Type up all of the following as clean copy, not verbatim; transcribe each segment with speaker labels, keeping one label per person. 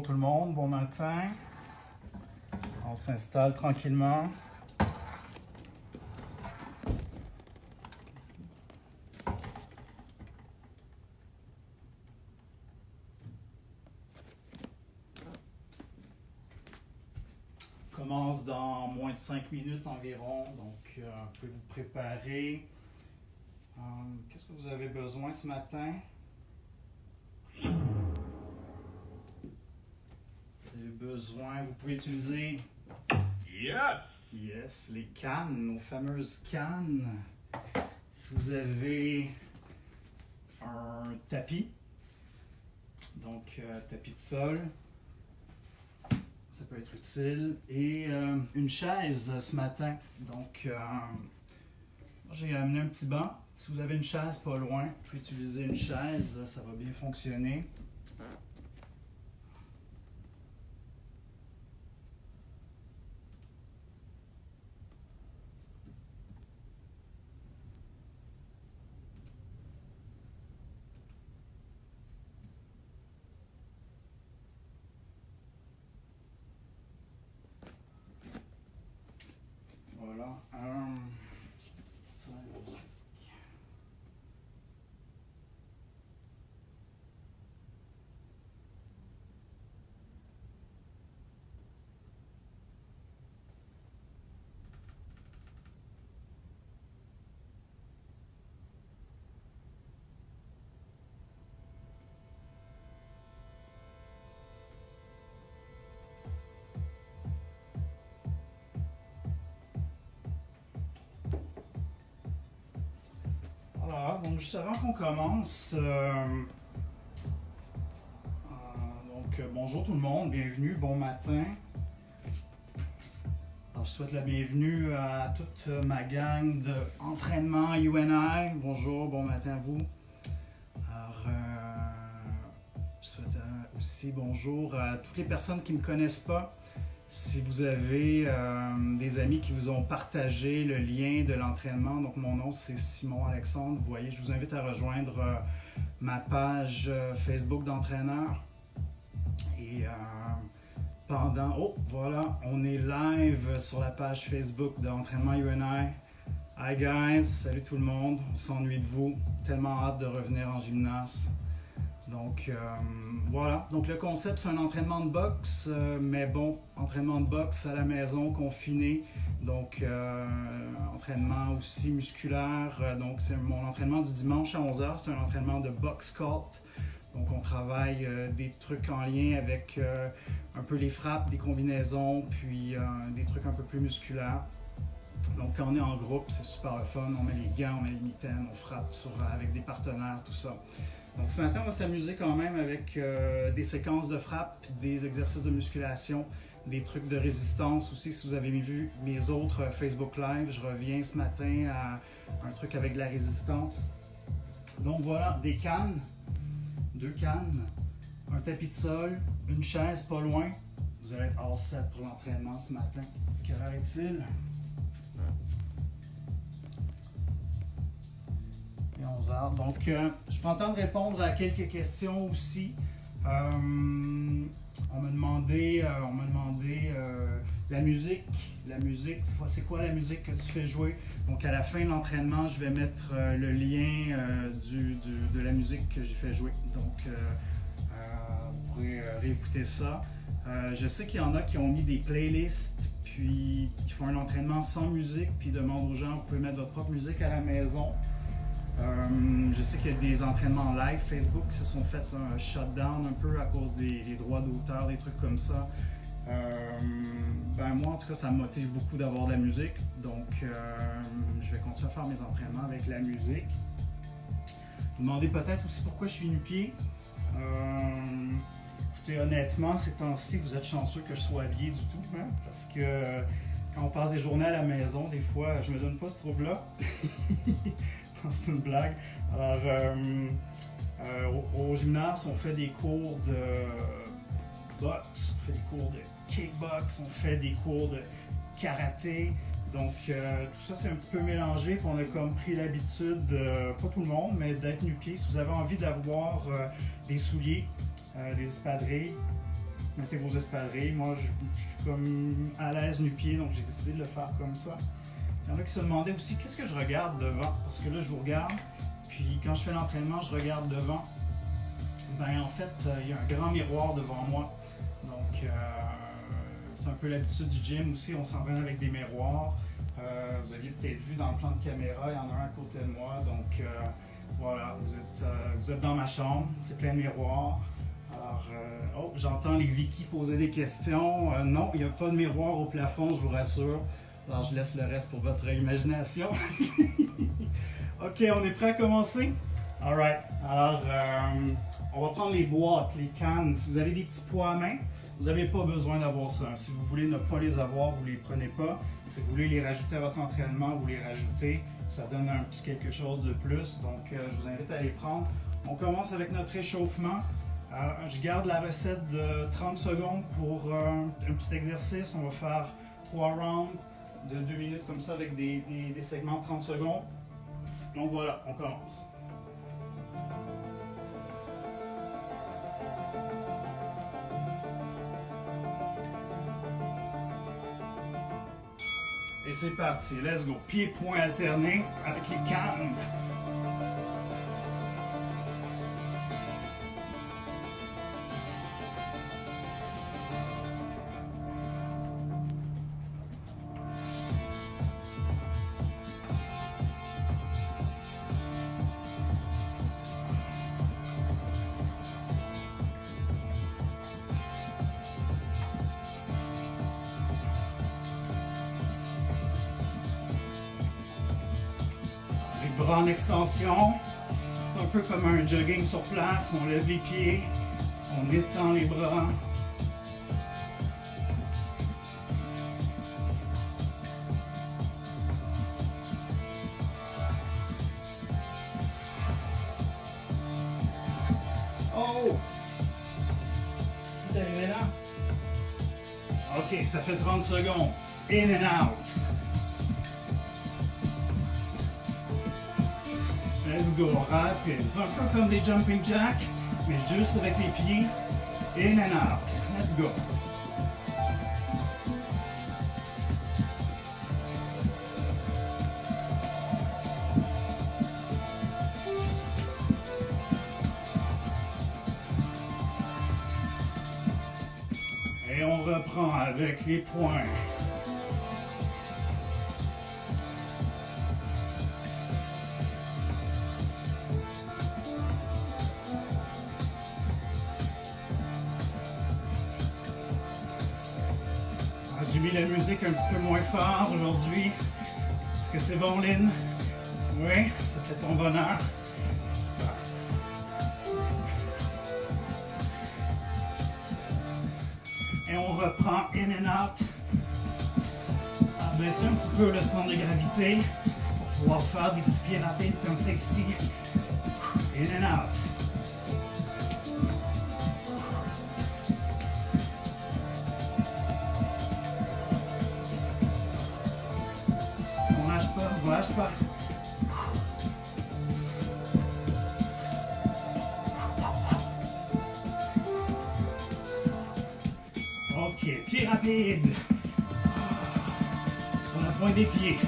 Speaker 1: tout le monde, bon matin. On s'installe tranquillement. On commence dans moins de 5 minutes environ, donc vous pouvez vous préparer. Qu'est-ce que vous avez besoin ce matin? Vous avez besoin, vous pouvez utiliser les cannes, nos fameuses cannes. Si vous avez un tapis, donc tapis de sol, ça peut être utile. Et une chaise ce matin. Donc, j'ai amené un petit banc. Si vous avez une chaise pas loin, vous pouvez utiliser une chaise, ça va bien fonctionner. Voilà. Voilà, donc juste avant qu'on commence, bonjour tout le monde, bienvenue, bon matin. Alors, je souhaite la bienvenue à toute ma gang d'entraînement UNI. Bonjour, bon matin à vous. Alors, je souhaite aussi bonjour à toutes les personnes qui ne me connaissent pas. Si vous avez des amis qui vous ont partagé le lien de l'entraînement, donc mon nom c'est Simon Alexandre, vous voyez, je vous invite à rejoindre ma page Facebook d'entraîneur. Et voilà, on est live sur la page Facebook d'entraînement UNI. Hi guys, salut tout le monde, on s'ennuie de vous, tellement hâte de revenir en gymnase. Donc voilà, donc le concept c'est un entraînement de boxe, mais bon, entraînement de boxe à la maison, confiné, donc entraînement aussi musculaire, donc c'est mon entraînement du dimanche à 11h, c'est un entraînement de box sculpt, donc on travaille des trucs en lien avec un peu les frappes, des combinaisons, puis des trucs un peu plus musculaires. Donc quand on est en groupe, c'est super le fun, on met les gants, on met les mitaines, on frappe avec des partenaires, tout ça. Donc ce matin, on va s'amuser quand même avec des séquences de frappe, des exercices de musculation, des trucs de résistance aussi. Si vous avez vu mes autres Facebook Live, je reviens ce matin à un truc avec de la résistance. Donc voilà, des cannes, 2 cannes, un tapis de sol, une chaise pas loin. Vous allez être all set pour l'entraînement ce matin. Quelle heure est-il? 11h. Donc, je prends le temps de répondre à quelques questions aussi. On m'a demandé la musique. La musique, c'est quoi la musique que tu fais jouer? Donc, à la fin de l'entraînement, je vais mettre le lien de la musique que j'ai fait jouer. Donc, vous pourrez réécouter ça. Je sais qu'il y en a qui ont mis des playlists, puis qui font un entraînement sans musique, puis demandent aux gens, vous pouvez mettre votre propre musique à la maison. Je sais qu'il y a des entraînements live Facebook qui se sont fait un shutdown un peu à cause des droits d'auteur, des trucs comme ça. Moi en tout cas ça me motive beaucoup d'avoir de la musique, donc je vais continuer à faire mes entraînements avec la musique. Vous demandez peut-être aussi pourquoi je suis nu-pied. Écoutez, honnêtement, ces temps-ci, vous êtes chanceux que je sois habillé du tout, hein, parce que quand on passe des journées à la maison, des fois je me donne pas ce trouble-là. C'est une blague. Alors, au gymnase, on fait des cours de boxe, on fait des cours de kickbox, on fait des cours de karaté. Donc, tout ça, c'est un petit peu mélangé. Puis on a comme pris l'habitude, pas tout le monde, mais d'être nu-pieds. Si vous avez envie d'avoir des souliers, des espadrilles, mettez vos espadrilles. Moi, je suis comme à l'aise nu-pied, donc j'ai décidé de le faire comme ça. Il y en a qui se demandaient aussi qu'est-ce que je regarde devant, parce que là, je vous regarde, puis quand je fais l'entraînement, je regarde devant. Ben, en fait, il y a un grand miroir devant moi, donc c'est un peu l'habitude du gym aussi, on s'entraîne avec des miroirs. Vous aviez peut-être vu dans le plan de caméra, il y en a un à côté de moi, donc voilà, vous êtes dans ma chambre, c'est plein de miroirs. Alors, oh, j'entends les Vicky poser des questions. Non, il n'y a pas de miroir au plafond, je vous rassure. Alors, je laisse le reste pour votre imagination. Ok, on est prêt à commencer? Alright, alors on va prendre les boîtes, les cannes. Si vous avez des petits poids à main, vous n'avez pas besoin d'avoir ça. Si vous voulez ne pas les avoir, vous ne les prenez pas. Si vous voulez les rajouter à votre entraînement, vous les rajoutez. Ça donne un petit quelque chose de plus. Donc, je vous invite à les prendre. On commence avec notre échauffement. Je garde la recette de 30 secondes pour un petit exercice. On va faire 3 rounds de 2 minutes comme ça avec des segments de 30 secondes. Donc voilà, on commence. Et c'est parti, let's go. Pieds-poings alternés avec les cannes. Bras en extension, c'est un peu comme un jogging sur place, on lève les pieds, on étend les bras. Oh! C'est arrivé là? Ok, ça fait 30 secondes. In and out. Let's go, rapide. C'est un peu comme des jumping jacks, mais juste avec les pieds. In and out. Let's go. Et on reprend avec les poings. J'ai mis la musique un petit peu moins fort aujourd'hui. Est-ce que c'est bon, Lynn? Oui, ça fait ton bonheur. Super. Et on reprend in and out. Baisser un petit peu le centre de gravité pour pouvoir faire des petits pieds rapides comme ça ici. In and out. On lâche pas. Ok, pied rapide. Sur la pointe des pieds.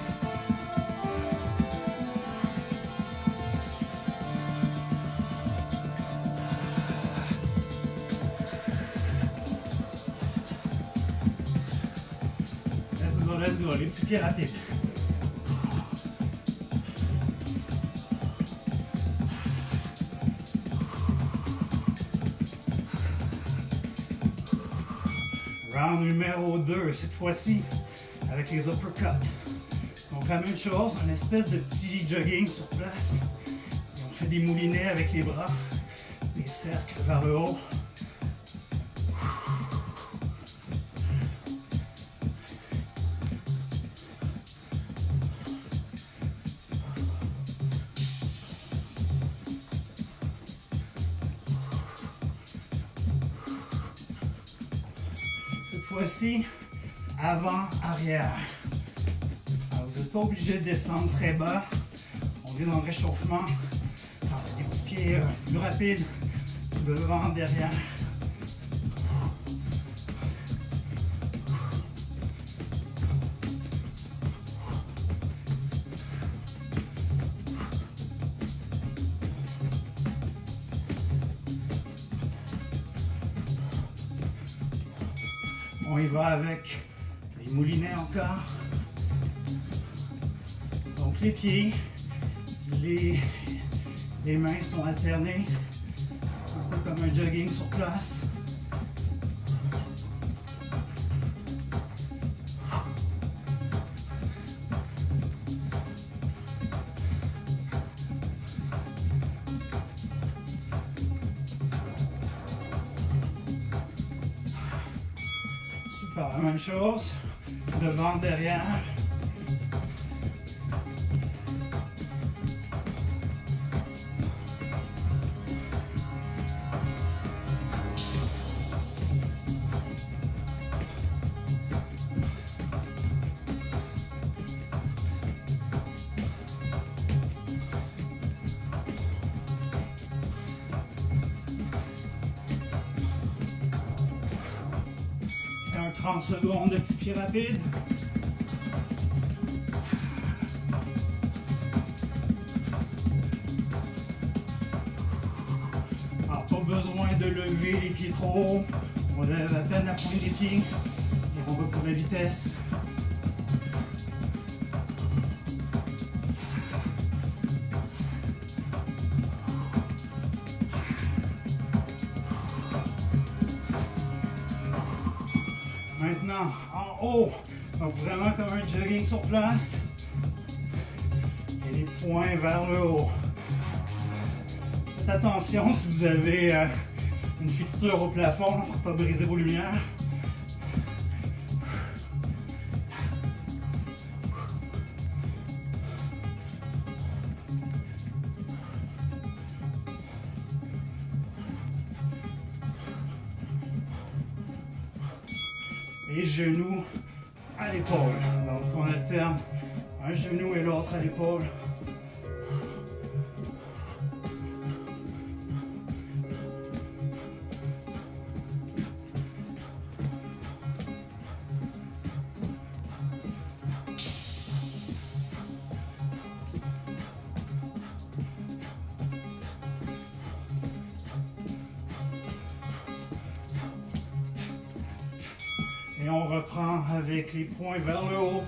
Speaker 1: Let's go, les petits pieds rapides. Round numéro 2, cette fois-ci, avec les uppercuts. Donc la même chose, une espèce de petit jogging sur place. Et on fait des moulinets avec les bras, des cercles vers le haut. Cette fois-ci, avant, arrière. Alors, vous n'êtes pas obligé de descendre très bas. On vient dans le réchauffement. Alors, c'est des petits pieds plus rapides, devant, derrière. On y va avec les moulinets encore. Donc les pieds, les mains sont alternées, un peu comme un jogging sur place. Super, la même chose, devant, derrière. Un 30 secondes de petits pieds rapides. Alors, pas besoin de lever les pieds trop haut. On lève à peine la pointe des pieds et on va pour la vitesse. Maintenant, en haut, donc vraiment comme un jogging sur place. Et les poings vers le haut. Faites attention si vous avez une fixture au plafond pour ne pas briser vos lumières. Et genoux à l'épaule. Donc on alterne un genou et l'autre à l'épaule. Et on reprend avec les poings vers le haut.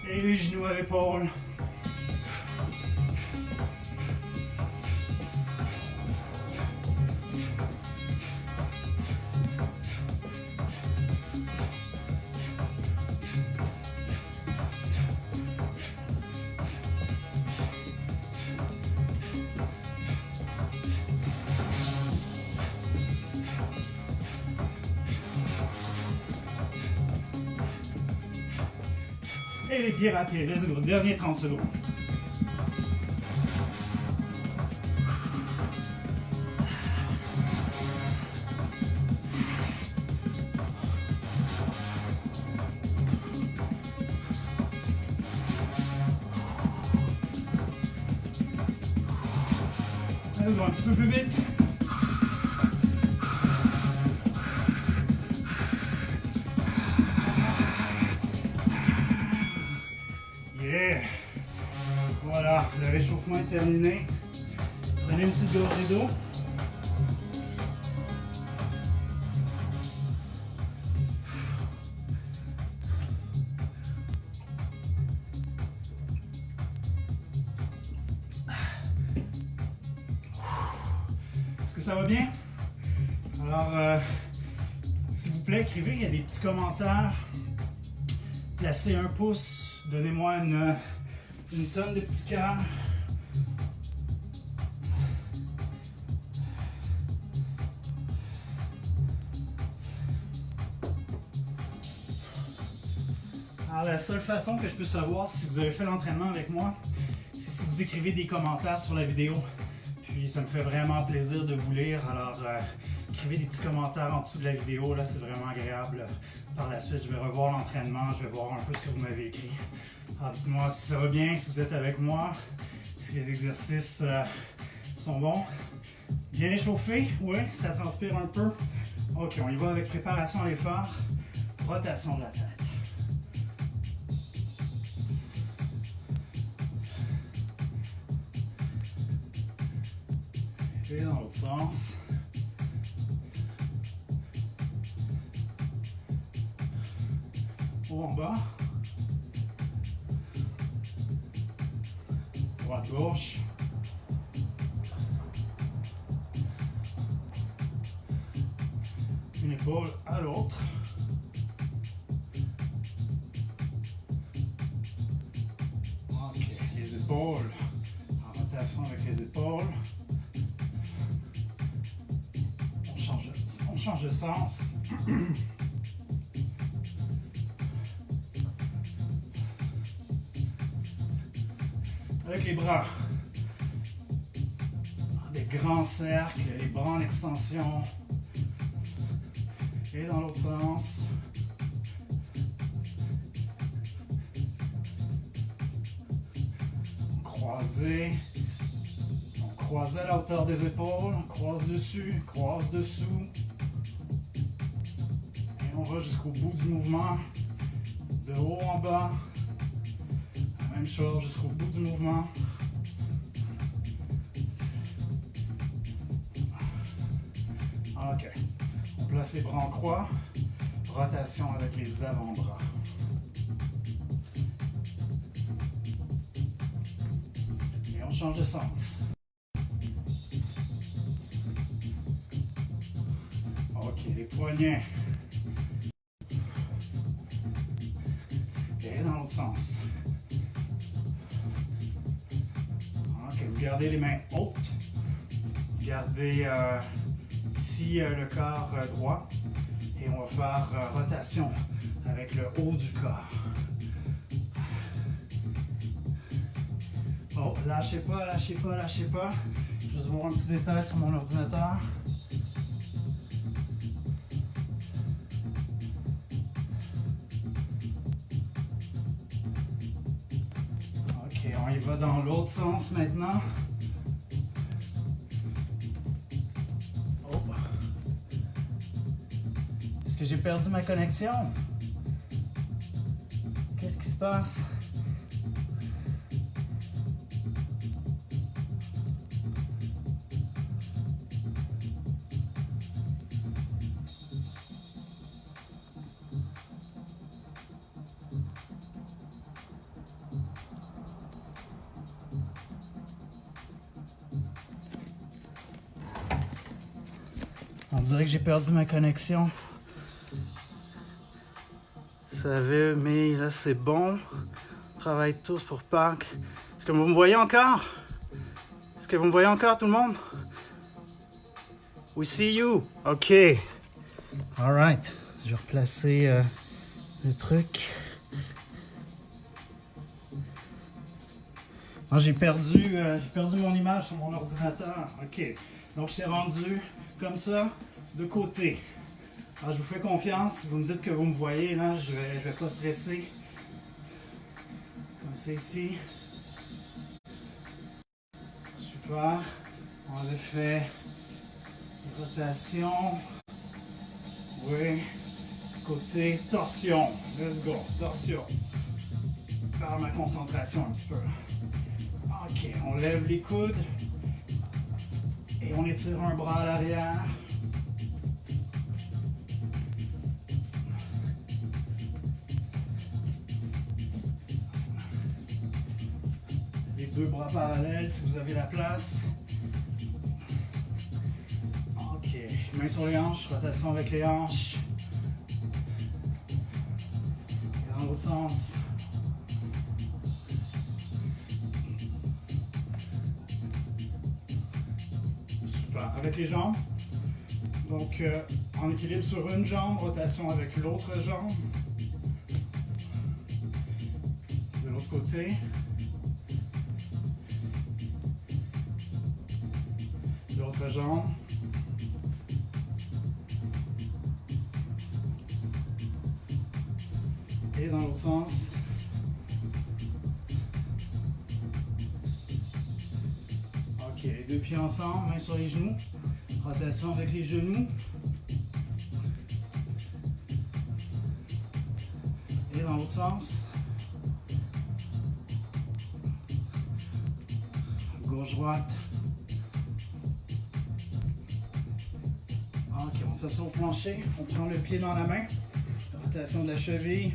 Speaker 1: Et les genoux à l'épaule. Et les pieds rapides, let's go, dernier 30 secondes. Allez, un petit peu plus vite. Yeah. Voilà, le réchauffement est terminé. Prenez une petite gorgée d'eau. Est-ce que ça va bien? Alors, s'il vous plaît, écrivez, il y a des petits commentaires. Placez un pouce. Donnez-moi une tonne de petits cœurs. Alors, la seule façon que je peux savoir si vous avez fait l'entraînement avec moi, c'est si vous écrivez des commentaires sur la vidéo. Puis ça me fait vraiment plaisir de vous lire. Alors, écrivez des petits commentaires en dessous de la vidéo, là c'est vraiment agréable. Par la suite, je vais revoir l'entraînement, je vais voir un peu ce que vous m'avez écrit. Alors dites-moi si ça va bien, si vous êtes avec moi, si les exercices sont bons. Bien échauffé, oui, ça transpire un peu. Ok, on y va avec préparation à l'effort, rotation de la tête. Et dans l'autre sens. Haut en bas. Droite gauche. Une épaule à l'autre. Ok, les épaules. En rotation avec les épaules. On change de sens. Avec les bras. Des grands cercles, les bras en extension. Et dans l'autre sens. Croisé. On croise à la hauteur des épaules. On croise dessus, croise dessous. Et on va jusqu'au bout du mouvement. De haut en bas. La même chose jusqu'au bout du mouvement. Ok. On place les bras en croix. Rotation avec les avant-bras. Et on change de sens. Ok, les poignets. Et dans l'autre sens. Ok, vous gardez les mains hautes. Gardez ici le corps droit. Et on va faire rotation avec le haut du corps. Oh, lâchez pas, lâchez pas, lâchez pas. Juste voir un petit détail sur mon ordinateur. Ok, on y va dans l'autre sens maintenant. Oh. Est-ce que j'ai perdu ma connexion? Qu'est-ce qui se passe? On dirait que j'ai perdu ma connexion. Vous savez, mais là c'est bon. On travaille tous pour Pâques. Est-ce que vous me voyez encore? Est-ce que vous me voyez encore tout le monde? We see you. Ok. Alright. Je vais replacer le truc. J'ai perdu mon image sur mon ordinateur. Ok. Donc je t'ai rendu comme ça, de côté. Alors je vous fais confiance. Vous me dites que vous me voyez. Là, je vais pas stresser. Comme ça ici. Super. On avait fait rotation. Oui. Côté torsion. Let's go. Torsion. Faire ma concentration un petit peu. Ok. On lève les coudes. Et on étire un bras à l'arrière. Les deux bras parallèles si vous avez la place. Ok, main sur les hanches, rotation avec les hanches. Et dans l'autre sens. Avec les jambes. Donc, en équilibre sur une jambe, rotation avec l'autre jambe. De l'autre côté. L'autre jambe. Et dans l'autre sens. Ok, les deux pieds ensemble, mains sur les genoux. Rotation avec les genoux. Et dans l'autre sens. Gauche-droite. Ok, on s'assoit au plancher. On prend le pied dans la main. Rotation de la cheville.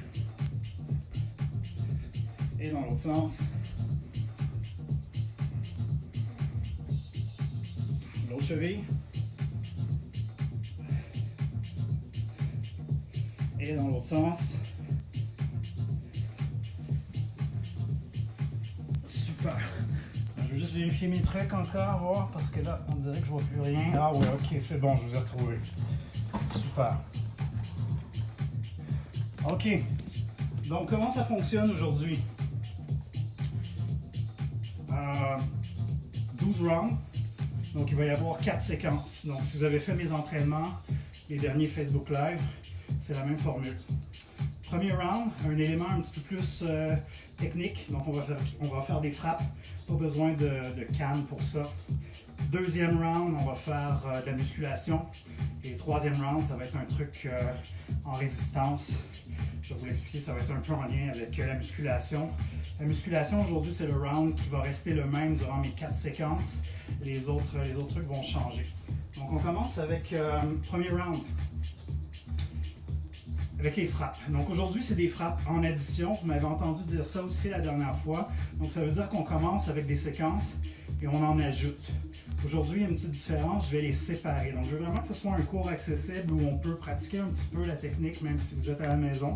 Speaker 1: Et dans l'autre sens. L'autre cheville. Et dans l'autre sens. Super. Je vais juste vérifier mes trucs encore, voir, parce que là, on dirait que je vois plus rien. Ah ouais, ok, c'est bon, je vous ai retrouvé. Super. Ok. Donc, comment ça fonctionne aujourd'hui? 12 rounds. Donc, il va y avoir 4 séquences. Donc, si vous avez fait mes entraînements, les derniers Facebook Live, c'est la même formule. Premier round, un élément un petit peu plus technique. Donc, on va faire des frappes. Pas besoin de canne pour ça. Deuxième round, on va faire de la musculation. Et troisième round, ça va être un truc en résistance. Je vais vous l'expliquer, ça va être un peu en lien avec la musculation. La musculation, aujourd'hui, c'est le round qui va rester le même durant mes 4 séquences. Les autres trucs vont changer. Donc, on commence avec premier round. Avec les frappes. Donc aujourd'hui, c'est des frappes en addition. Vous m'avez entendu dire ça aussi la dernière fois. Donc ça veut dire qu'on commence avec des séquences et on en ajoute. Aujourd'hui, il y a une petite différence, je vais les séparer. Donc je veux vraiment que ce soit un cours accessible où on peut pratiquer un petit peu la technique, même si vous êtes à la maison.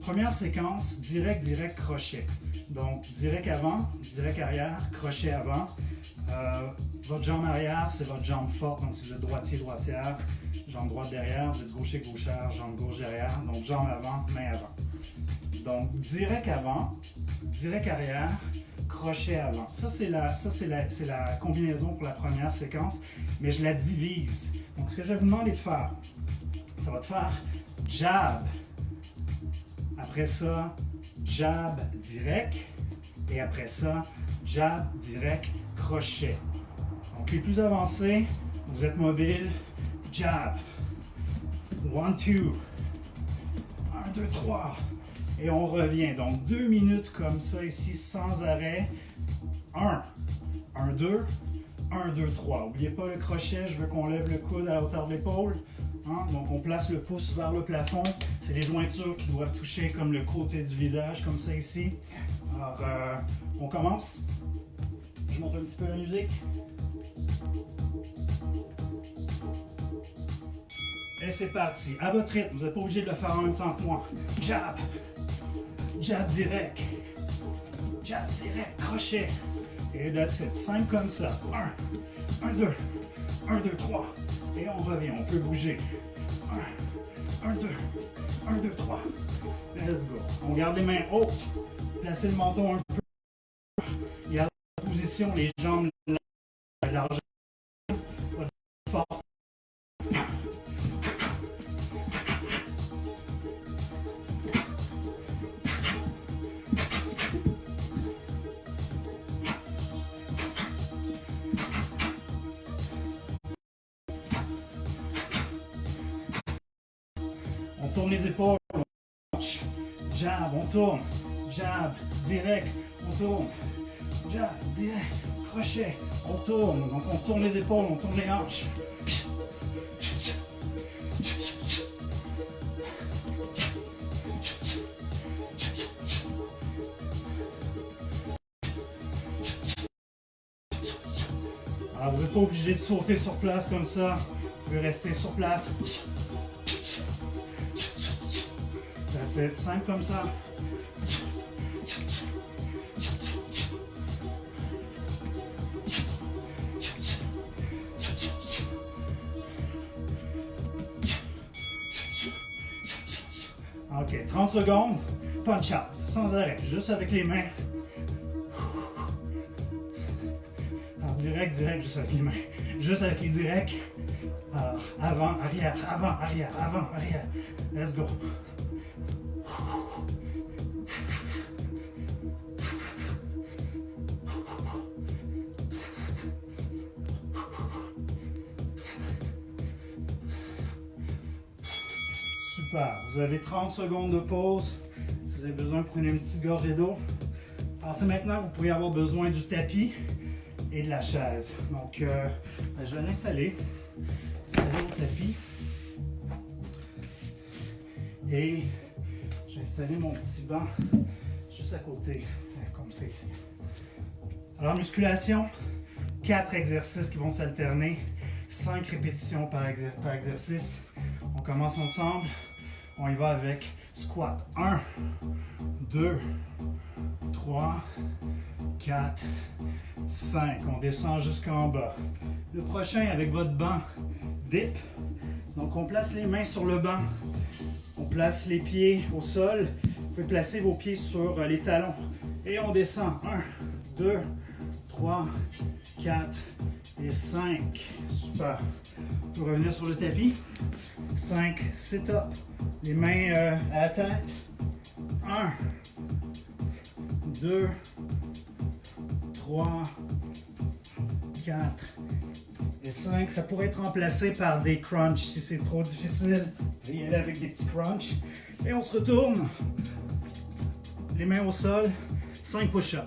Speaker 1: Première séquence, direct, direct, crochet. Donc direct avant, direct arrière, crochet avant. Votre jambe arrière, c'est votre jambe forte. Donc si vous êtes droitier, droitière, jambe droite derrière, vous êtes gaucher, gauchère, jambe gauche derrière. Donc jambe avant, main avant. Donc direct avant, direct arrière, crochet avant. Ça, c'est la combinaison pour la première séquence, mais je la divise. Donc ce que je vais vous demander de faire, ça va te faire jab. Après ça, jab direct. Et après ça, jab direct, crochet. Donc les plus avancés, vous êtes mobile, jab. 1, 2. 1, 2, 3. Et on revient. Donc 2 minutes comme ça ici, sans arrêt. 1, 1, 2, 1, 2, 3. N'oubliez pas le crochet, je veux qu'on lève le coude à la hauteur de l'épaule. Hein? Donc on place le pouce vers le plafond. C'est les jointures qui doivent toucher comme le côté du visage, comme ça ici. Alors, on commence. Je monte un petit peu la musique. Et c'est parti. À votre rythme, vous n'êtes pas obligé de le faire en même temps que moi. Jab. Jab direct. Jab direct. Crochet. Et that's it. 5 comme ça. 1, 1, 2. 1, 2, 3. Et on revient. On peut bouger. 1, 1, 2. 1, 2, 3. Let's go. On garde les mains hautes. Placez le menton un peu. Gardez la position, les jambes larges. Fort. On tourne les épaules. Jab, on tourne. Jab, direct, on tourne. Jab, direct, crochet, on tourne. Donc on tourne les épaules, on tourne les hanches. Alors vous n'êtes pas obligé de sauter sur place comme ça. Vous pouvez rester sur place. C'est simple comme ça. Ok, 30 secondes, punch out, sans arrêt, juste avec les mains. Alors direct, direct, juste avec les mains. Juste avec les directs. Alors, avant, arrière, avant, arrière, avant, arrière. Let's go. Super. Vous avez 30 secondes de pause. Si vous avez besoin, prenez une petite gorgée d'eau. Pensez maintenant que vous pourriez avoir besoin du tapis et de la chaise. Donc, je vais l'installer. Installer le tapis. Et j'ai installé mon petit banc juste à côté, comme ça ici. Alors, musculation, 4 exercices qui vont s'alterner, 5 répétitions par exercice. On commence ensemble. On y va avec squat. 1, 2, 3, 4, 5. On descend jusqu'en bas. Le prochain avec votre banc, dip. Donc, on place les mains sur le banc. On place les pieds au sol. Vous pouvez placer vos pieds sur les talons. Et on descend. 1, 2, 3, 4 et 5. Super. On peut revenir sur le tapis. 5 sit-up. Les mains à la tête. 1, 2, 3, 4 et 5. Ça pourrait être remplacé par des crunchs. Si c'est trop difficile, vous pouvez y aller avec des petits crunchs. Et on se retourne. Les mains au sol. 5 push-ups.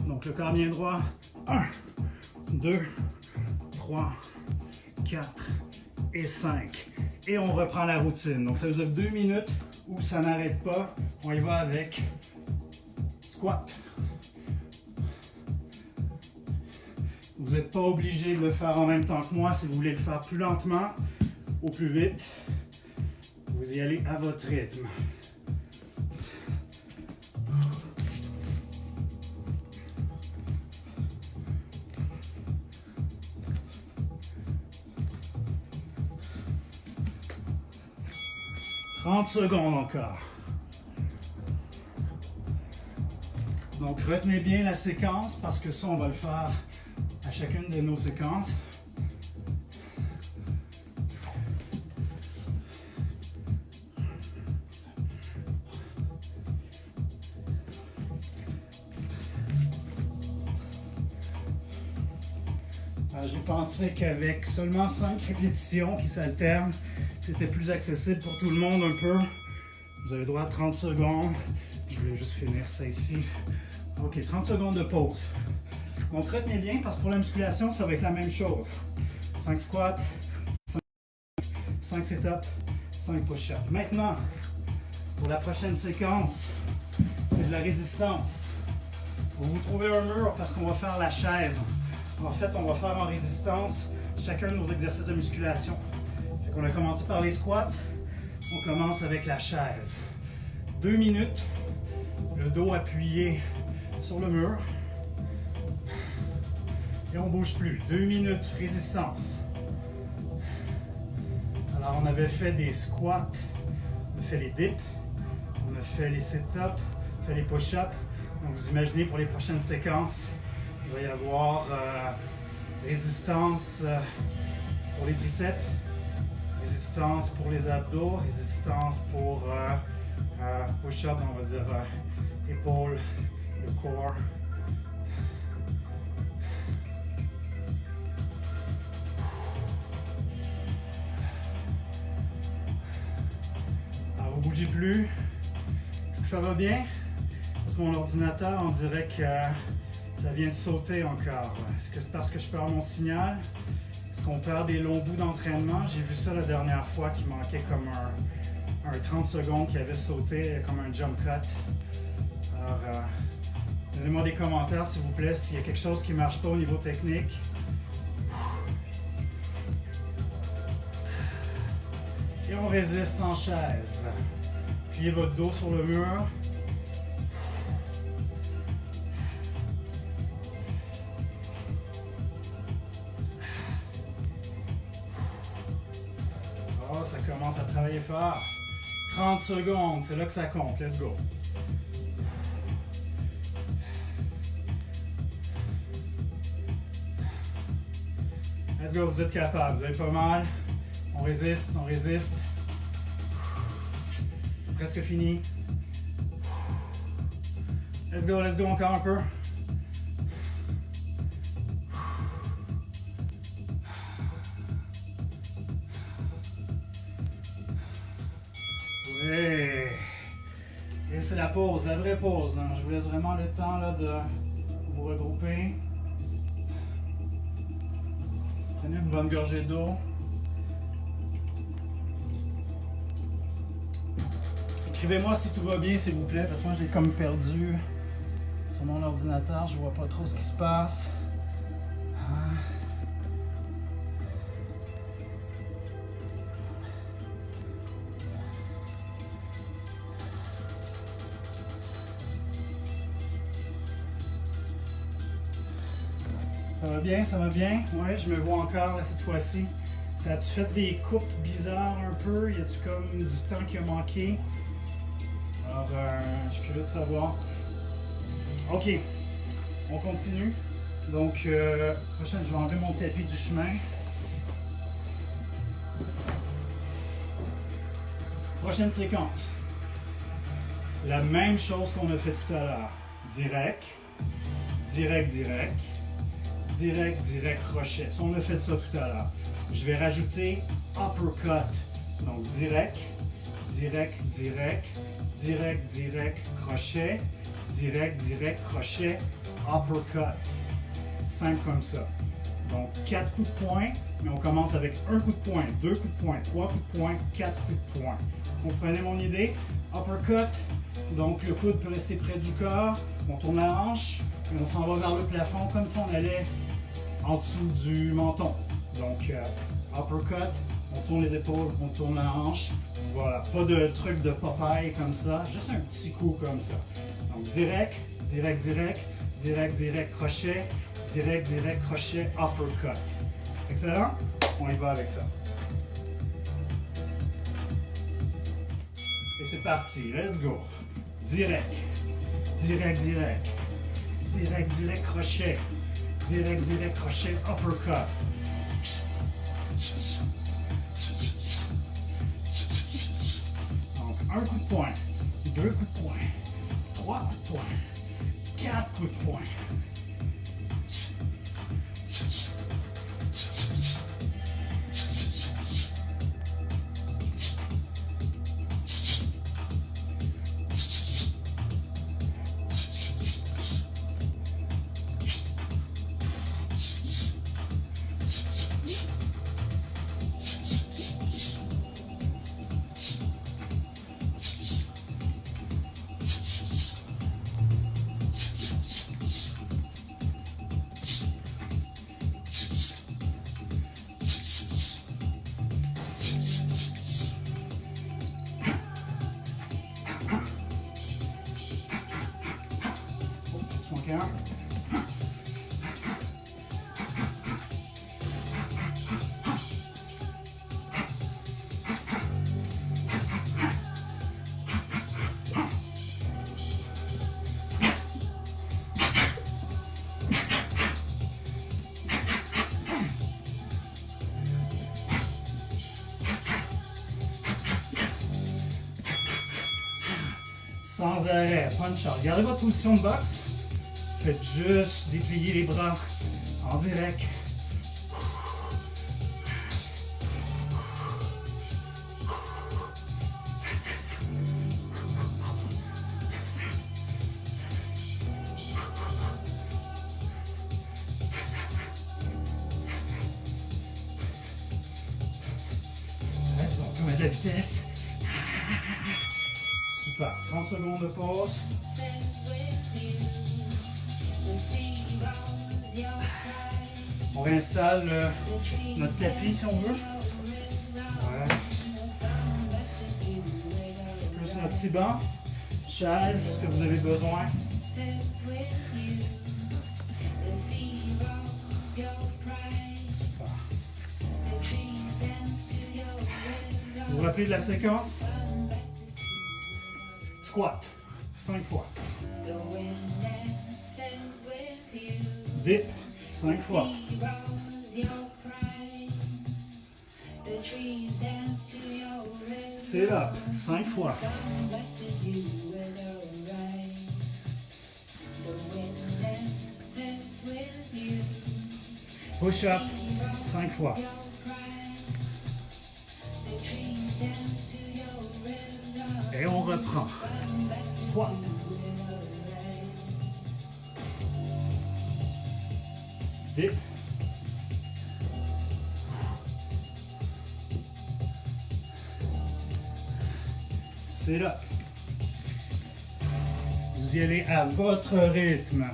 Speaker 1: Donc le corps bien droit. 1, 2, 3, 4 et 5. Et on reprend la routine. Donc ça vous donne 2 minutes où ça n'arrête pas. On y va avec squat. Vous n'êtes pas obligé de le faire en même temps que moi. Si vous voulez le faire plus lentement ou plus vite, vous y allez à votre rythme. « 30 secondes encore. » Donc, retenez bien la séquence parce que ça, on va le faire à chacune de nos séquences. J'ai pensé qu'avec seulement 5 répétitions qui s'alternent, c'était plus accessible pour tout le monde un peu. Vous avez droit à 30 secondes. Je voulais juste finir ça ici. Ok, 30 secondes de pause. Donc retenez bien parce que pour la musculation, ça va être la même chose. 5 squats, 5 sit-ups, 5 push-ups. Maintenant, pour la prochaine séquence, c'est de la résistance. Vous vous trouvez un mur parce qu'on va faire la chaise. En fait, on va faire en résistance chacun de nos exercices de musculation. On a commencé par les squats. On commence avec la chaise. 2 minutes, le dos appuyé sur le mur. Et on ne bouge plus. 2 minutes, résistance. Alors, on avait fait des squats, on a fait les dips, on a fait les sit-ups, on a fait les push-ups. Donc, vous imaginez pour les prochaines séquences, il va y avoir résistance pour les triceps, résistance pour les abdos, résistance pour push-up, on va dire épaules, le corps. Alors, vous ne bougez plus. Est-ce que ça va bien? Parce que mon ordinateur, on dirait que ça vient de sauter encore. Est-ce que c'est parce que je perds mon signal? Est-ce qu'on perd des longs bouts d'entraînement? J'ai vu ça la dernière fois qui manquait comme un 30 secondes qui avait sauté, comme un jump cut. Alors, donnez-moi des commentaires s'il vous plaît s'il y a quelque chose qui ne marche pas au niveau technique. Et on résiste en chaise. Pliez votre dos sur le mur. Oh, ça commence à travailler fort. 30 secondes, c'est là que ça compte. Let's go. Let's go, vous êtes capable, vous avez pas mal. On résiste, on résiste. Presque fini. Let's go, encore un peu. Et c'est la pause, la vraie pause. Hein. Je vous laisse vraiment le temps là, de vous regrouper. Prenez une bonne gorgée d'eau. Écrivez-moi si tout va bien, s'il vous plaît, parce que moi j'ai comme perdu sur mon ordinateur, je vois pas trop ce qui se passe. Ça va bien, ça va bien? Ouais, je me vois encore là, cette fois-ci. Ça a-tu fait des coupes bizarres un peu? Y a-tu comme du temps qui a manqué? Alors, je suis curieux de savoir. Ok, on continue. Donc, prochaine, je vais enlever mon tapis du chemin. Prochaine séquence. La même chose qu'on a fait tout à l'heure. Direct, direct, direct. Direct, direct, crochet. Si on a fait ça tout à l'heure. Je vais rajouter uppercut. Donc, direct, direct, direct, direct, direct, crochet, direct, direct, crochet, uppercut. Simple comme ça. Donc, 4 coups de poing, mais on commence avec un coup de poing, 2 coups de poing, 3 coups de poing, 4 coups de poing. Comprenez mon idée? Uppercut, donc le coude peut rester près du corps, on tourne la hanche, et on s'en va vers le plafond comme si on allait en dessous du menton. Donc, uppercut, on tourne les épaules, on tourne la hanche. Voilà, pas de truc de Popeye comme ça, juste un petit coup comme ça. Donc, direct, direct, direct, direct, direct, crochet, direct, direct, crochet, uppercut. Excellent? On y va avec ça. Et c'est parti, let's go. Direct, direct, direct, direct, direct, crochet, direct, direct, crochet, uppercut. Donc, un coup de poing, 2 coups de poing, 3 coups de poing, 4 coups de poing. Sans arrêt, punch out. Gardez votre position de boxe. Faites juste déplier les bras en direct. Let's go, on peut mettre de la vitesse. Super, 30 secondes de pause. On réinstalle notre tapis si on veut. Ouais. Plus notre petit banc, chaise, ce que vous avez besoin. Super. Vous vous rappelez de la séquence? Squat, 5 fois. Dip, 5 fois. Sit up, 5 fois. Push up, 5 fois. Et on reprend. Squat. Dip. Sit up. Vous y allez à votre rythme.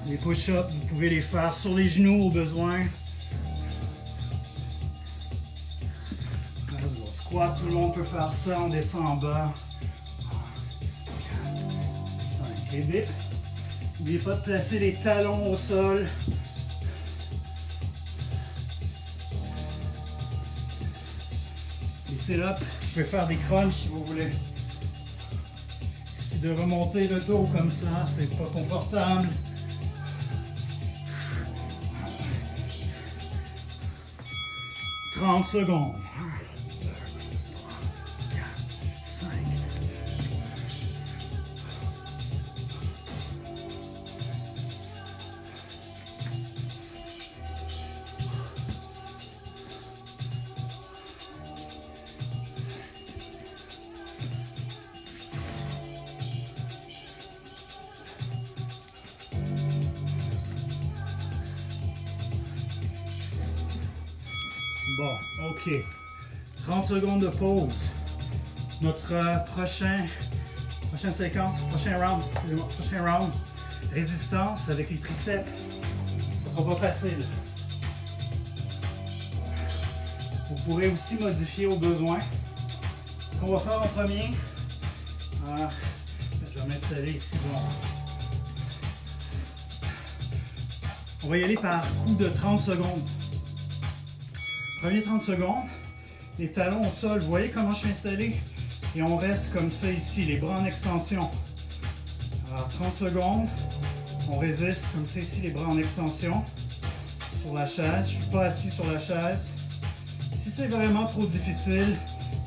Speaker 1: Les push-ups, vous pouvez les faire sur les genoux au besoin. Squat, tout le monde peut faire ça, on descend en bas. 4, 5 et dip. N'oubliez pas de placer les talons au sol. Les sit-ups, vous pouvez faire des crunchs si vous voulez. Si de remonter le dos comme ça, c'est pas confortable. 30 secondes. 1, 2, 3, 4, 5. Bon, ok. 30 secondes de pause. Notre prochaine séquence, prochain round, résistance avec les triceps. Ça sera pas facile. Vous pourrez aussi modifier au besoin. Ce qu'on va faire en premier, je vais m'installer ici. Bon. On va y aller par coup de 30 secondes. Premier 30 secondes, les talons au sol, vous voyez comment je suis installé? Et on reste comme ça ici, les bras en extension. Alors 30 secondes, on résiste comme ça ici, les bras en extension sur la chaise. Je ne suis pas assis sur la chaise. Si c'est vraiment trop difficile,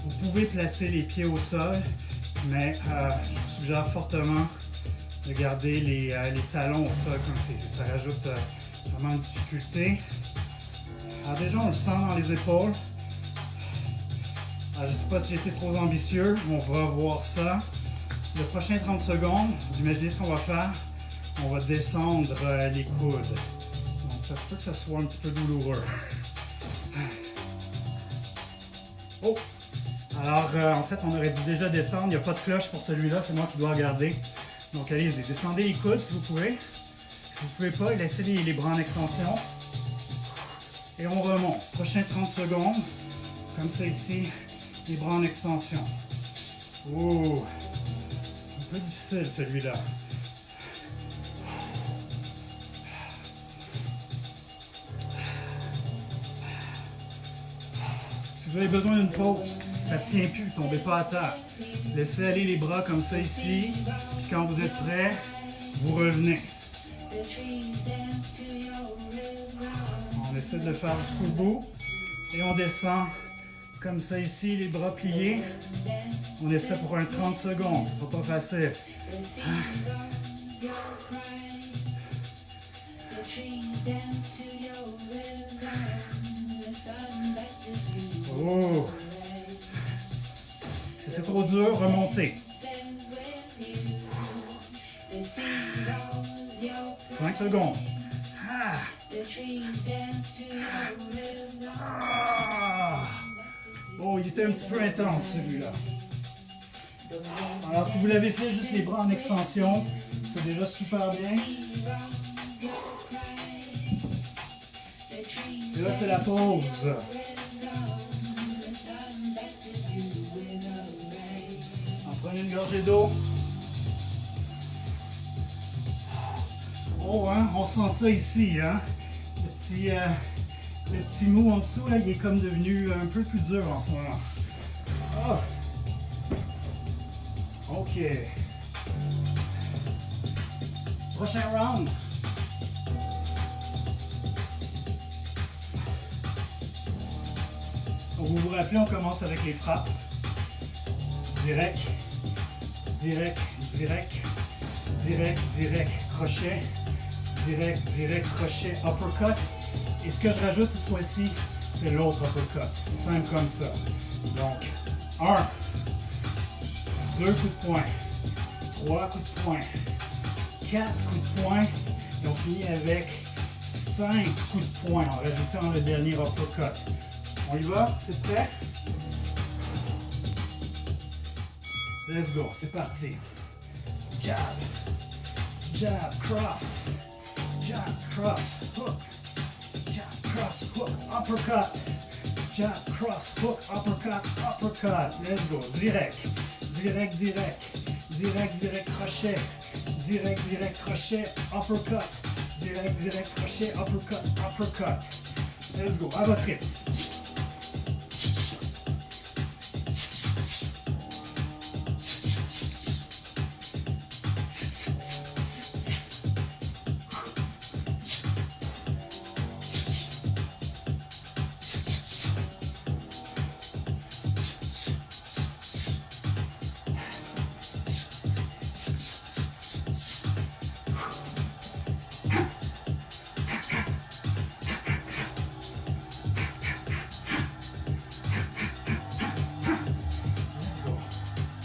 Speaker 1: vous pouvez placer les pieds au sol, mais je vous suggère fortement de garder les talons au sol comme ça. Ça rajoute vraiment une difficulté. Alors déjà, on le sent dans les épaules. Alors, je ne sais pas si j'étais trop ambitieux. On va voir ça. Le prochain 30 secondes, vous imaginez ce qu'on va faire. On va descendre les coudes. Donc ça se peut que ça soit un petit peu douloureux. Oh! Alors en fait, on aurait dû déjà descendre. Il n'y a pas de cloche pour celui-là. C'est moi qui dois regarder. Donc allez-y, descendez les coudes si vous pouvez. Si vous ne pouvez pas, laissez les bras en extension. Et on remonte. Prochain 30 secondes. Comme ça ici, les bras en extension. Oh! Un peu difficile celui-là. Si vous avez besoin d'une pause, ça ne tient plus, tombez pas à terre. Laissez aller les bras comme ça ici. Puis quand vous êtes prêt, vous revenez. On essaie de le faire jusqu'au bout. Et on descend comme ça ici, les bras pliés. On essaie pour un 30 secondes. Ce sera pas facile. Oh. Si c'est trop dur, remontez. 5 secondes. Oh, il était un petit peu intense celui-là. Alors si vous l'avez fait juste les bras en extension, c'est déjà super bien. Et là c'est la pause. En prenez une gorgée d'eau. Oh, hein, on sent ça ici, hein? Le petit mou en dessous, là, il est comme devenu un peu plus dur en ce moment. Oh. Ok. Prochain round. Donc, vous vous rappelez, on commence avec les frappes. Direct, direct, direct, direct, direct, crochet, direct, direct, crochet, uppercut. Et ce que je rajoute cette fois-ci, c'est l'autre uppercut. Simple comme ça. Donc, 1, 2 coups de poing, 3 coups de poing, 4 coups de poing, et on finit avec 5 coups de poing en rajoutant le dernier uppercut. On y va? C'est prêt? Let's go, c'est parti. Jab, jab, cross, hook, jab, cross, hook, uppercut, jab, cross, hook, uppercut. Let's go, direct, direct, direct, direct, direct, crochet, direct, direct, crochet, uppercut, direct, direct, crochet, uppercut. Let's go, à votre rythme.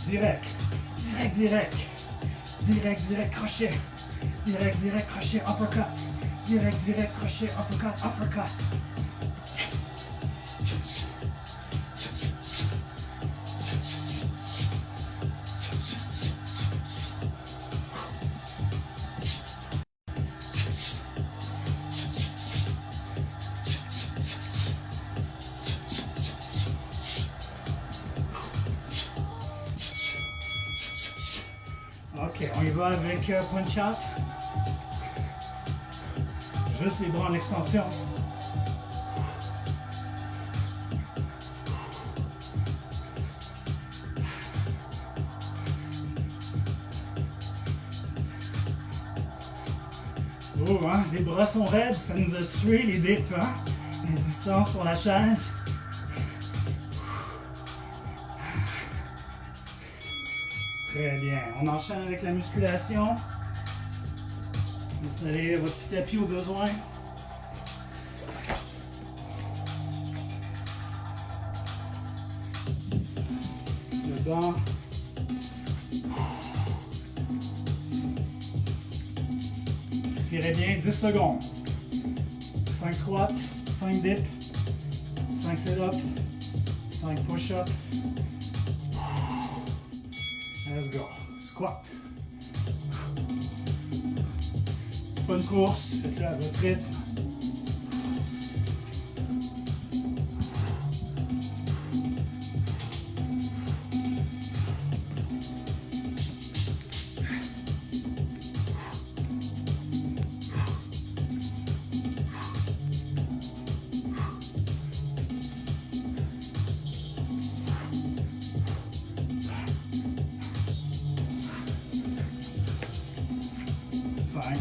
Speaker 1: Direct, direct, direct, direct, direct, crochet, direct, direct, crochet, uppercut, direct, direct, crochet, uppercut. Ok, on y va avec punch out. Juste les bras en extension. Oh, hein, les bras sont raides, ça nous a tué les dips, hein? Résistance sur la chaise. Très bien. On enchaîne avec la musculation. Installez votre petit tapis au besoin. Le banc. Respirez bien, 10 secondes. 5 squats, 5 dips, 5 sit-ups, 5 push-ups. Let's go. Squat. C'est pas une course, faites-le à votre rythme.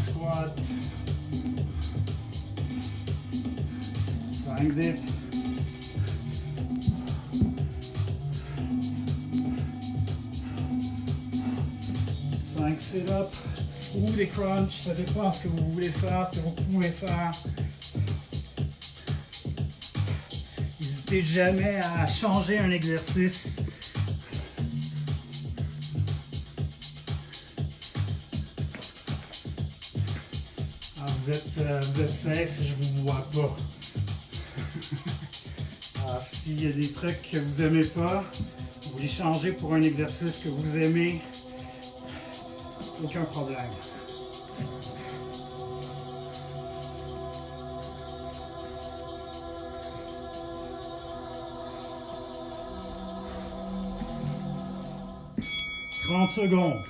Speaker 1: Squat, 5 dips, 5 sit-ups ou des crunchs, ça dépend ce que vous voulez faire, ce que vous pouvez faire. N'hésitez jamais à changer un exercice. Vous êtes safe, je vous vois pas. Alors, s'il y a des trucs que vous aimez pas, vous les changez pour un exercice que vous aimez, aucun problème. « 30 secondes.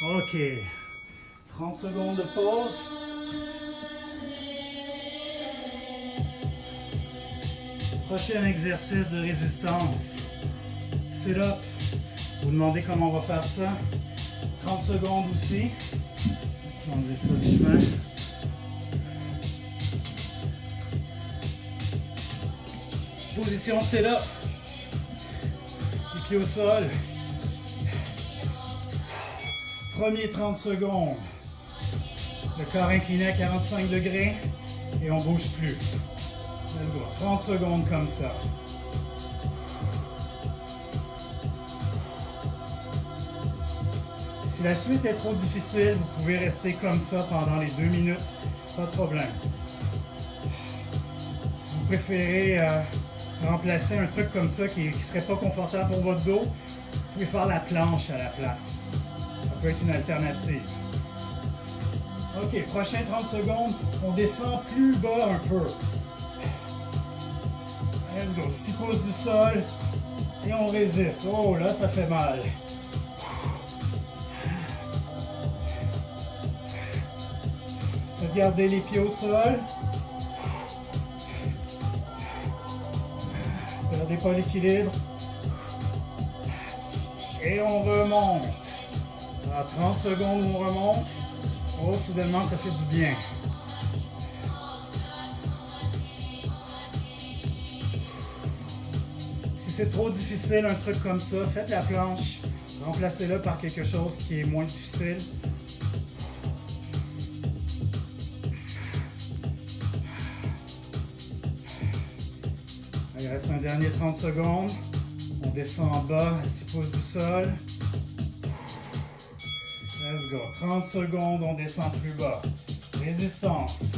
Speaker 1: Ok, 30 secondes de pause. Prochain exercice de résistance. Sit-up. Vous demandez comment on va faire ça. 30 secondes aussi. Je vais enlever ça du chemin. Position sit-up. Les pieds au sol. Premier 30 secondes. Le corps incliné à 45 degrés et on ne bouge plus. Let's go. 30 secondes comme ça. Si la suite est trop difficile, vous pouvez rester comme ça pendant les 2 minutes. Pas de problème. Si vous préférez remplacer un truc comme ça qui ne serait pas confortable pour votre dos, vous pouvez faire la planche à la place. Ça peut être une alternative. Ok, prochain 30 secondes, on descend plus bas un peu. Let's go, 6 pouces du sol et on résiste. Oh là, ça fait mal. Gardez les pieds au sol. Perdez pas l'équilibre. Et on remonte. À 30 secondes, on remonte. Oh, soudainement, ça fait du bien. Si c'est trop difficile, un truc comme ça, faites la planche. Remplacez-le par quelque chose qui est moins difficile. Il reste un dernier 30 secondes. On descend en bas à 6 pouces du sol. Let's go. 30 secondes, on descend plus bas. Résistance.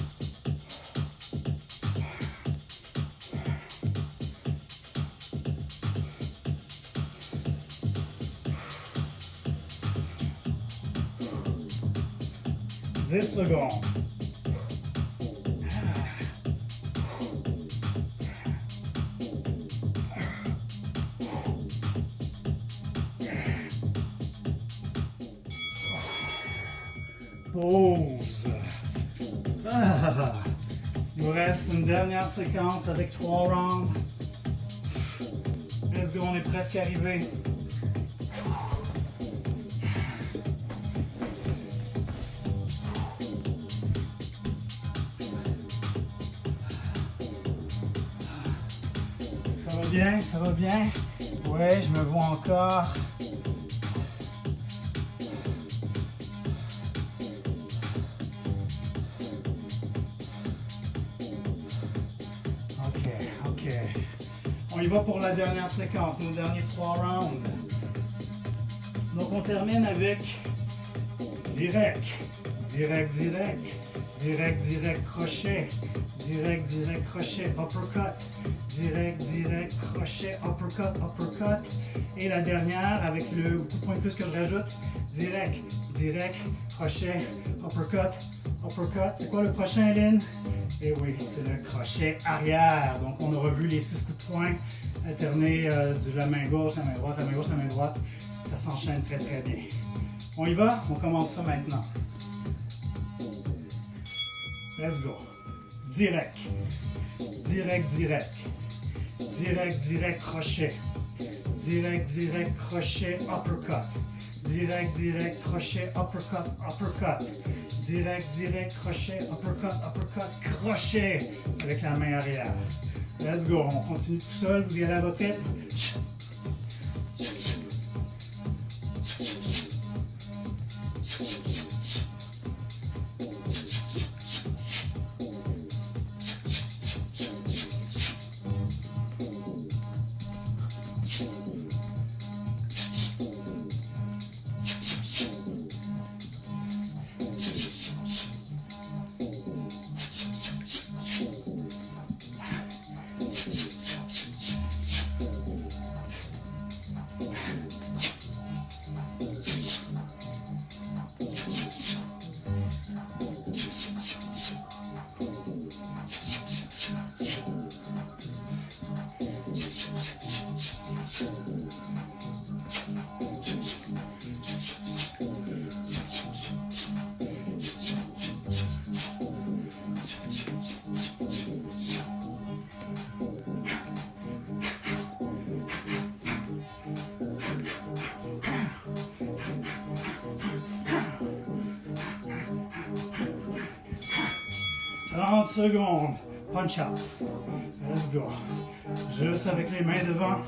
Speaker 1: « 10 secondes. Pause. Il nous reste une dernière séquence avec 3 rounds. Let's go, on est presque arrivé. Ça va bien, ça va bien. Ouais, je me vois encore. On y va pour la dernière séquence, nos derniers 3 rounds. Donc on termine avec direct, direct, direct, direct, direct, crochet, direct, direct, crochet, uppercut, direct, direct, crochet, uppercut, uppercut. Et la dernière avec le coup de poing de plus que je rajoute, direct, direct, crochet, uppercut, uppercut. C'est quoi le prochain, Lynn? Et oui, c'est le crochet arrière. Donc, on a revu les 6 coups de poing alternés de la main gauche, la main droite, la main gauche, la main droite. Ça s'enchaîne très, très bien. On y va? On commence ça maintenant. Let's go. Direct. Direct, direct. Direct, direct, crochet. Direct, direct, crochet, uppercut. Direct, direct, crochet, uppercut, uppercut. Direct, direct, crochet, uppercut, uppercut, crochet avec la main arrière. Let's go. On continue tout seul. Vous y allez à votre rythme. 30 secondes. Punch out. Let's go. Juste avec les mains devant.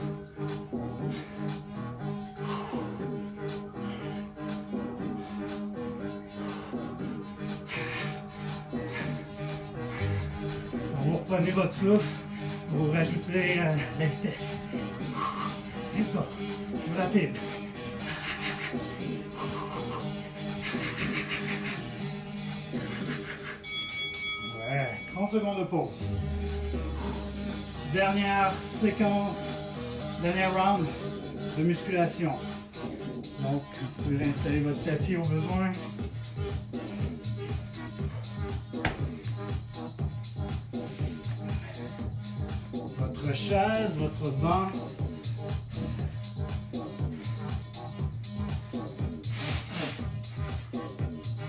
Speaker 1: Quand vous reprenez votre souffle, vous rajoutez la vitesse. Let's go. Plus rapide. Ouais, 30 secondes de pause. Dernière séquence, dernier round de musculation. Donc, vous pouvez installer votre tapis au besoin. Votre chaise, votre banc.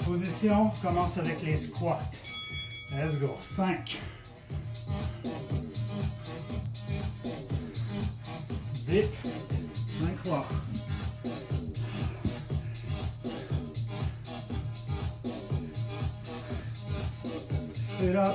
Speaker 1: Position, on commence avec les squats. Let's go. 5. Dip. 5 fois. Sit up.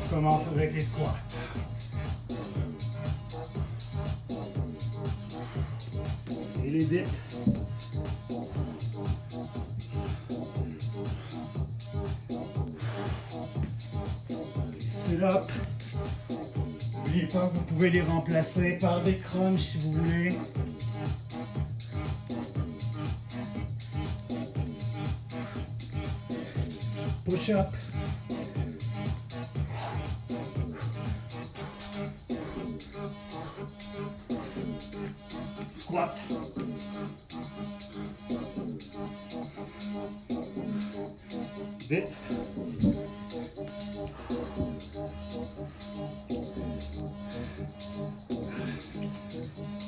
Speaker 1: On commence avec les squats. Et les dips. Sit-up. N'oubliez pas, vous pouvez les remplacer par des crunchs si vous voulez. Push-up. Squat. Dip.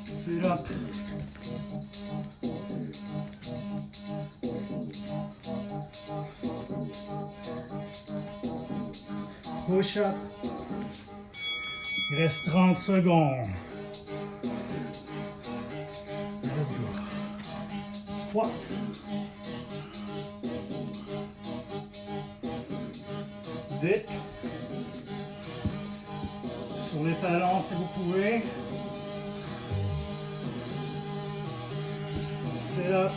Speaker 1: Sit up. Push up. Il reste 30 secondes. Let's go. Squat. Dip. Sur les talons si vous pouvez. Sit up.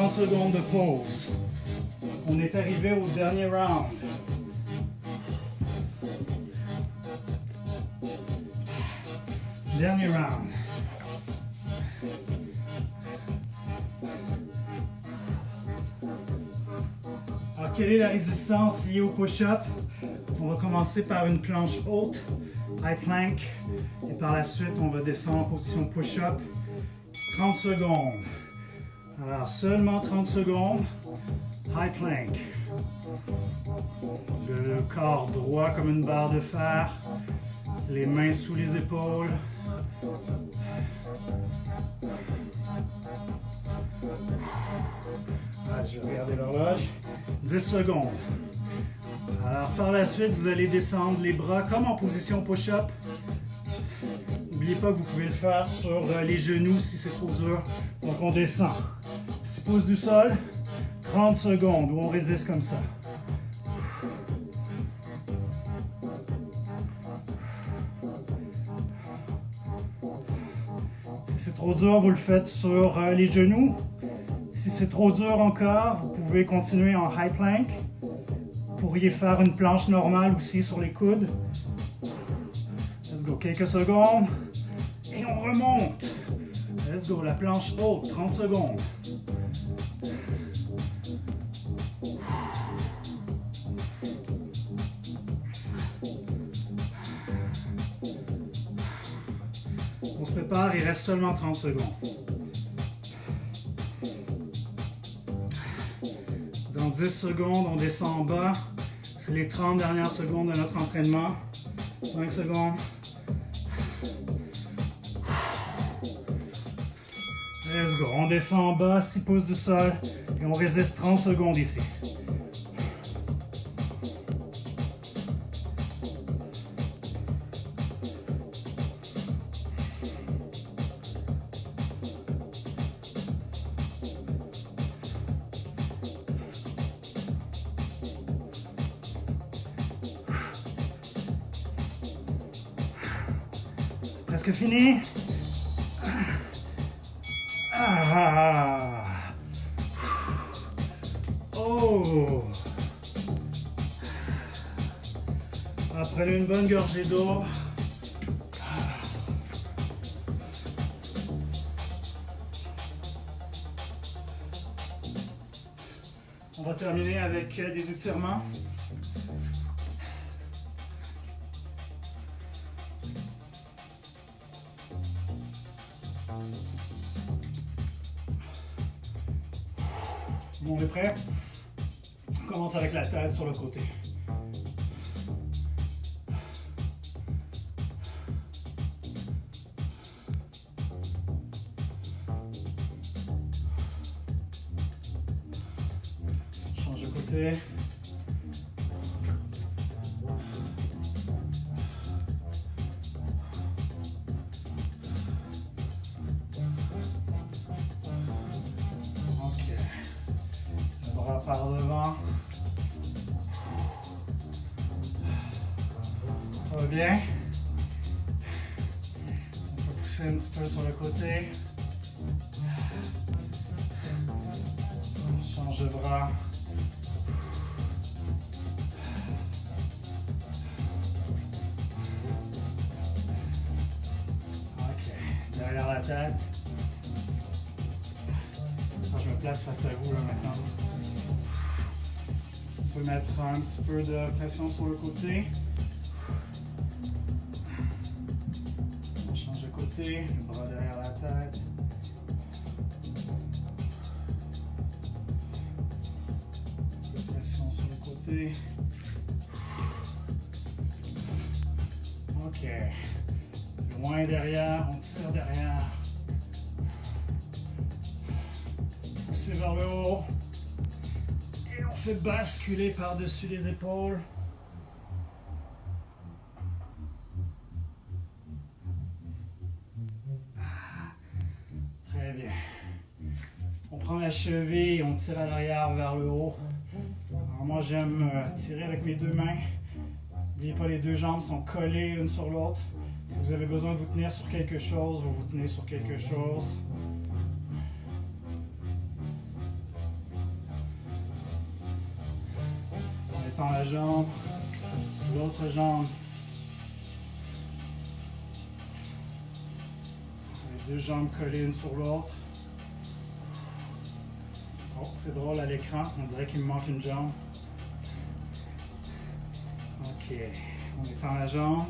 Speaker 1: Secondes de pause. On est arrivé au dernier round. Dernier round. Alors, quelle est la résistance liée au push-up? On va commencer par une planche haute, high plank, et par la suite, on va descendre en position push-up. 30 secondes. Alors, seulement 30 secondes, high plank. Le corps droit comme une barre de fer, les mains sous les épaules. Ah, je vais regarder l'horloge. 10 secondes. Alors, par la suite, vous allez descendre les bras comme en position push-up. N'oubliez pas que vous pouvez le faire sur les genoux si c'est trop dur. Donc, on descend. 6 pouces du sol, 30 secondes où on résiste comme ça. Si c'est trop dur, vous le faites sur les genoux. Si c'est trop dur encore, vous pouvez continuer en high plank. Vous pourriez faire une planche normale aussi sur les coudes. Let's go, quelques secondes. Et on remonte. Let's go, la planche haute, 30 secondes. On se prépare, il reste seulement 30 secondes. Dans 10 secondes, on descend en bas. C'est les 30 dernières secondes de notre entraînement. 5 secondes. Let's go. On descend en bas, 6 pouces du sol et on résiste 30 secondes ici. Presque fini. Ah. Oh. Prenez une bonne gorgée d'eau. On va terminer avec des étirements. Bon, on est prêt? On commence avec la tête sur le côté. Change de côté. Par devant. Ça va bien? On peut pousser un petit peu sur le côté. Change de bras. Ok, derrière la tête. Je me place face à vous là maintenant. On peut mettre un petit peu de pression sur le côté. On change de côté, le bras derrière la tête. Pression sur le côté. Ok. Loin derrière, on tire derrière. Poussez vers le haut. On fait basculer par-dessus les épaules. Très bien. On prend la cheville, on tire à l'arrière vers le haut. Alors moi j'aime tirer avec mes deux mains. N'oubliez pas, les deux jambes sont collées l'une sur l'autre. Si vous avez besoin de vous tenir sur quelque chose, vous vous tenez sur quelque chose. La jambe, l'autre jambe, les deux jambes collées une sur l'autre. Oh, c'est drôle à l'écran, on dirait qu'il me manque une jambe. Ok, on étend la jambe.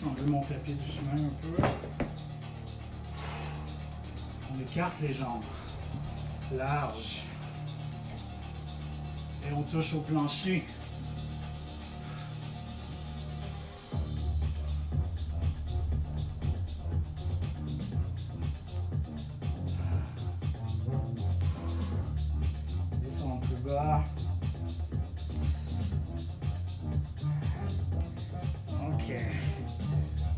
Speaker 1: On veut mon tapis du chemin un peu. On écarte les jambes, large. Et on touche au plancher. Descend plus bas. Ok.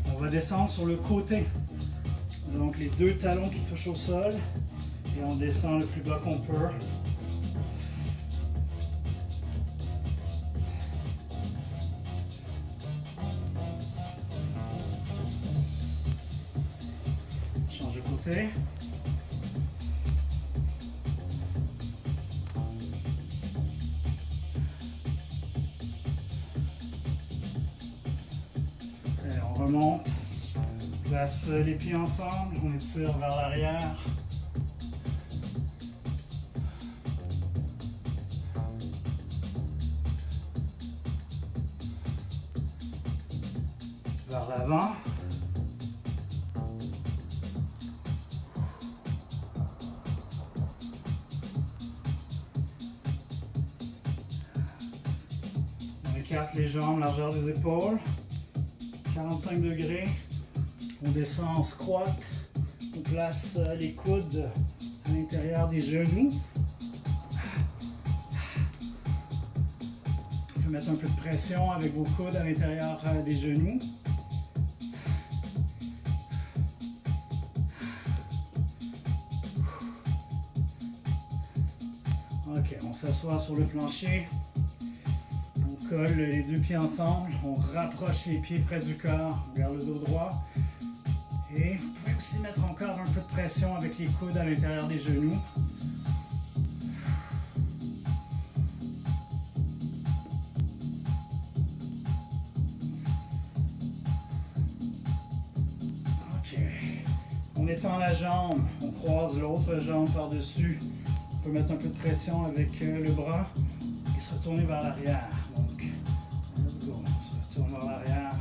Speaker 1: On va descendre sur le côté. Donc les deux talons qui touchent au sol. Et on descend le plus bas qu'on peut. côté. Et on remonte, place les pieds ensemble, on étire vers l'arrière. Vers l'avant. On écarte les jambes, largeur des épaules. 45 degrés. On descend en squat On place les coudes à l'intérieur des genoux. Vous pouvez mettre un peu de pression avec vos coudes à l'intérieur des genoux. Ok, on s'assoit sur le plancher. On colle les deux pieds ensemble. On rapproche les pieds près du corps. On garde le dos droit. Et vous pouvez aussi mettre encore un peu de pression avec les coudes à l'intérieur des genoux. Ok. On étend la jambe, on croise l'autre jambe par-dessus. On peut mettre un peu de pression avec le bras et se retourner vers l'arrière. Donc, let's go. On se retourne vers l'arrière.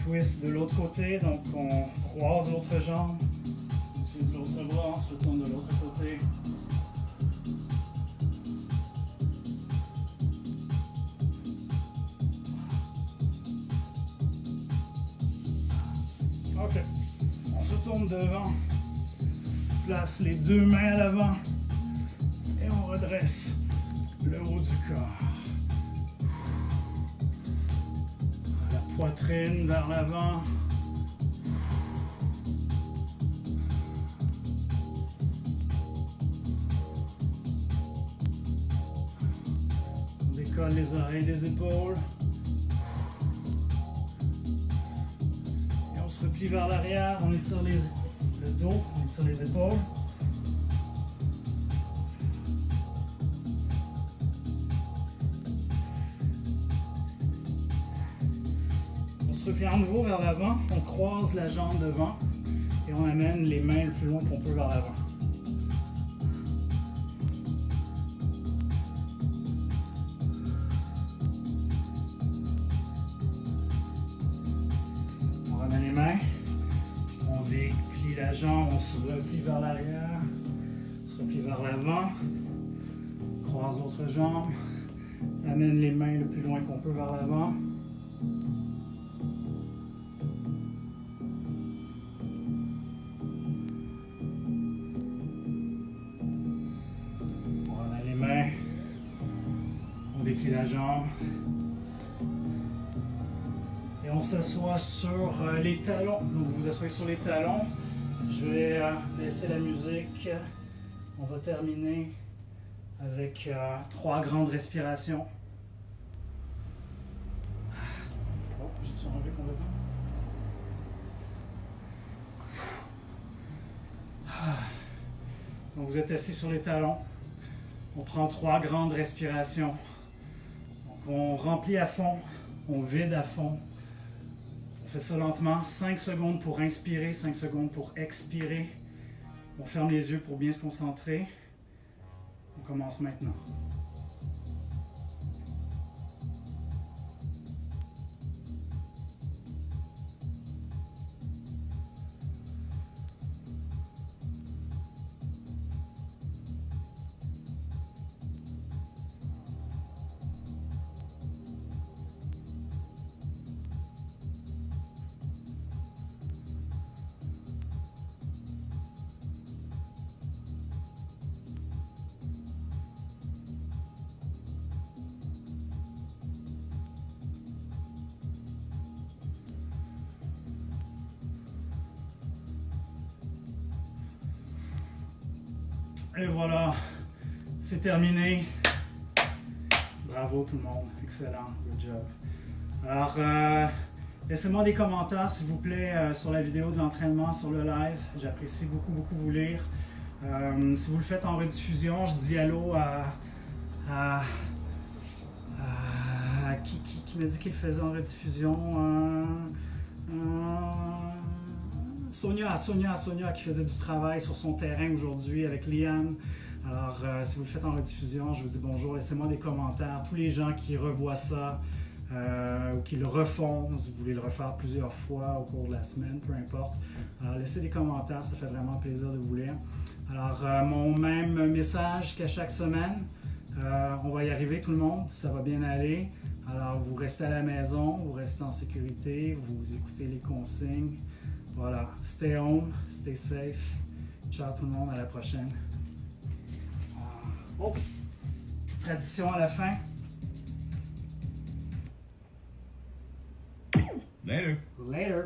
Speaker 1: Twist de l'autre côté, donc on croise l'autre jambe, on utilise l'autre bras, on se retourne de l'autre côté. Ok, on se retourne devant, place les deux mains à l'avant et on redresse le haut du corps. Poitrine vers l'avant. On décolle les oreilles des épaules. Et on se replie vers l'arrière. On étire le dos, on étire les épaules. On se replie à nouveau vers l'avant, on croise la jambe devant et on amène les mains le plus loin qu'on peut vers l'avant. On ramène les mains, on déplie la jambe, on se replie vers l'arrière, on se replie vers l'avant, croise l'autre jambe, amène les mains le plus loin qu'on peut vers l'avant. On déplie la jambe et on s'assoit sur les talons. Donc vous vous asseyez sur les talons. Je vais laisser la musique. On va terminer avec 3 grandes respirations. Oh, j'ai-tu enlevé complètement? Donc vous êtes assis sur les talons. On prend 3 grandes respirations. Donc on remplit à fond, on vide à fond. On fait ça lentement, 5 secondes pour inspirer, 5 secondes pour expirer. On ferme les yeux pour bien se concentrer. On commence maintenant. Et voilà, c'est terminé. Bravo tout le monde, excellent, good job. Alors, laissez-moi des commentaires s'il vous plaît sur la vidéo de l'entraînement, sur le live. J'apprécie beaucoup, beaucoup vous lire. Si vous le faites en rediffusion, je dis allô à qui m'a dit qu'il faisait en rediffusion. Sonia qui faisait du travail sur son terrain aujourd'hui avec Liane. Alors, si vous le faites en rediffusion, je vous dis bonjour, laissez-moi des commentaires. Tous les gens qui revoient ça ou qui le refont, si vous voulez le refaire plusieurs fois au cours de la semaine, peu importe. Alors, laissez des commentaires, ça fait vraiment plaisir de vous lire. Alors, mon même message qu'à chaque semaine, On va y arriver tout le monde, ça va bien aller. Alors vous restez à la maison, vous restez en sécurité, vous écoutez les consignes. Voilà, stay home, stay safe. Ciao tout le monde, à la prochaine. Oh, petite tradition à la fin.
Speaker 2: Later.
Speaker 1: Later.